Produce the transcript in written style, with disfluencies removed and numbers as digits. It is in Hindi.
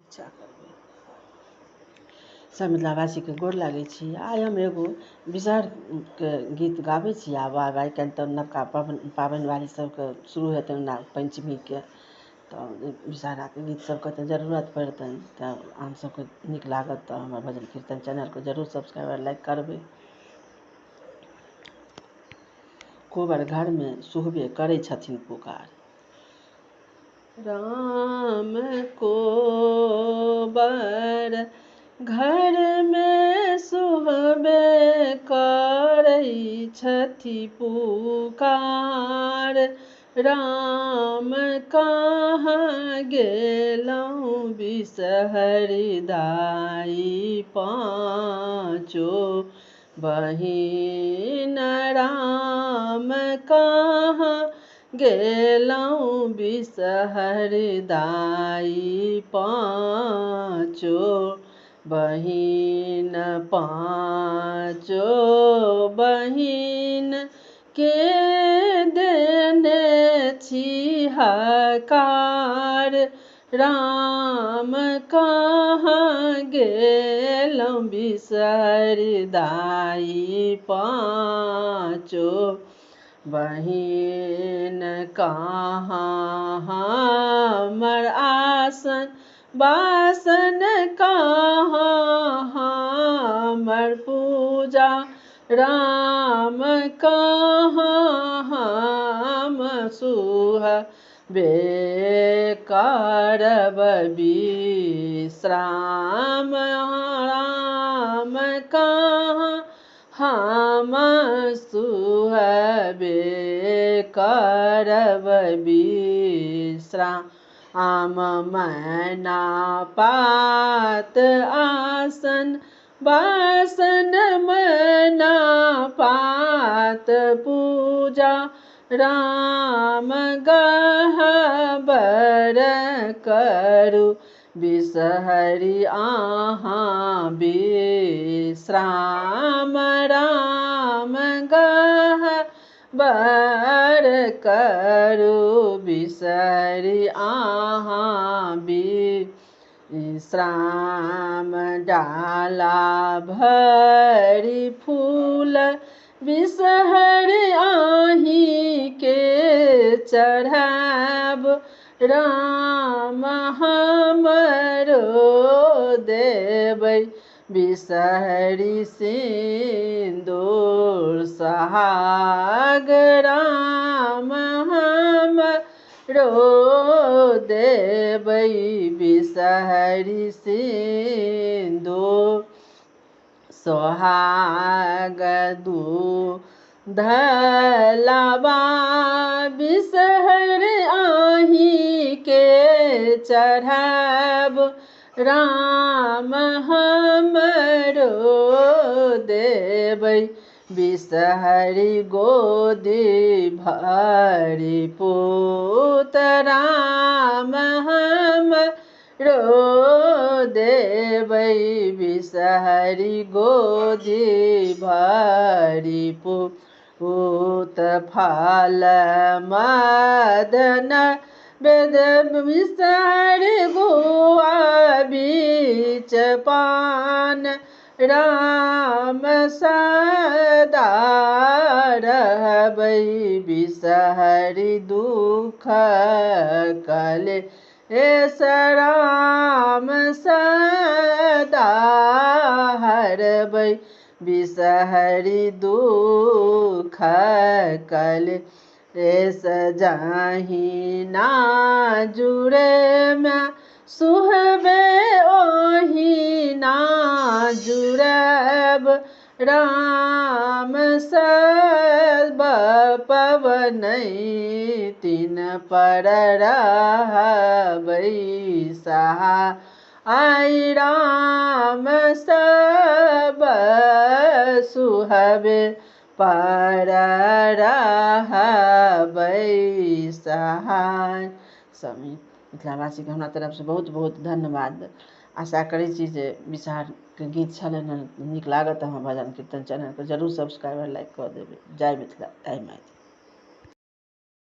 इच्छा करबै। सब मिथिलावासी के गोर लागै छी। आइ हम एगो विषहरके गीत गाबै छी। आब आइ काल्हि तऽ नवका पाबनि वाली सबके शुरू हेतनि नाग पंचमीके, तऽ विषहराके गीत सबके तऽ जरूरत पड़तनि। तऽ अहाँ सबके नीक लागत तऽ हमर भजन कीर्तन चैनलके जरूर सब्सक्राइब और लाइक करबै। कोबर घरमे सुहबे करै छथिन पुकार, राम कोबर घरमे सुहबे करै छथि पुकार, राम कहाँ गेलहुँ बिसहरि दाई, पाँचो बहिन राम कहाँ गेलहुँ बिसहरि दाई, पाँचो बहिन के देने छी हकार, राम कहाँ गेलहुँ बिसहरि दाई, पाँचो बहिन कहाँ हमर आसन बासन, कहाँ हमर पूजा, राम कहाँ हम सुहबे करब विश्राम, राम कहाँ हम सुहबे करब विश्राम, मैना पात आसन बासन, मैना पात पूजा, राम गहबर करू बिसहरि अहाँ विश्राम, राम गहबर करू बिसहरि अहाँ विश्राम, डाला भरि फूल बिसहरि अहींके चढ़ाब, राम हमरो देबै बिसहरि सिन्दूर सोहाग, राम हमरो देबै बिसहरि सिन्दूर सोहाग, दूध लाबा बिसहरि अहींके चढ़ाब, राम हमरो देबै बिसहरि गोदी भरि पूत, राम हमरो देबै बिसहरि गोदी भरि पूत, फल मदन वेद बिसहरि गुआ बीच पान, राम सदा रहबै बिसहरि दुख कलेश, राम सदा हरबै बिसहरि दुख कलेश, जाहि ना जुड़े सुहबे ओहि ना जुड़ब, राम सब पवनै तिन पर रहबै सहाय, राम सब सुहबे पर रहबै सहाय। सब मिथिलावासीके हमरा तरफसँ बहुत बहुत धन्यवाद। आशा करै छी जे विषहरके गीत छलनि हँ नीक लागत। हमर भजन कीर्तन चैनलके जरूर सब्सक्राइब और लाइक कऽ देबै। जय मिथिला, जय मैथिली।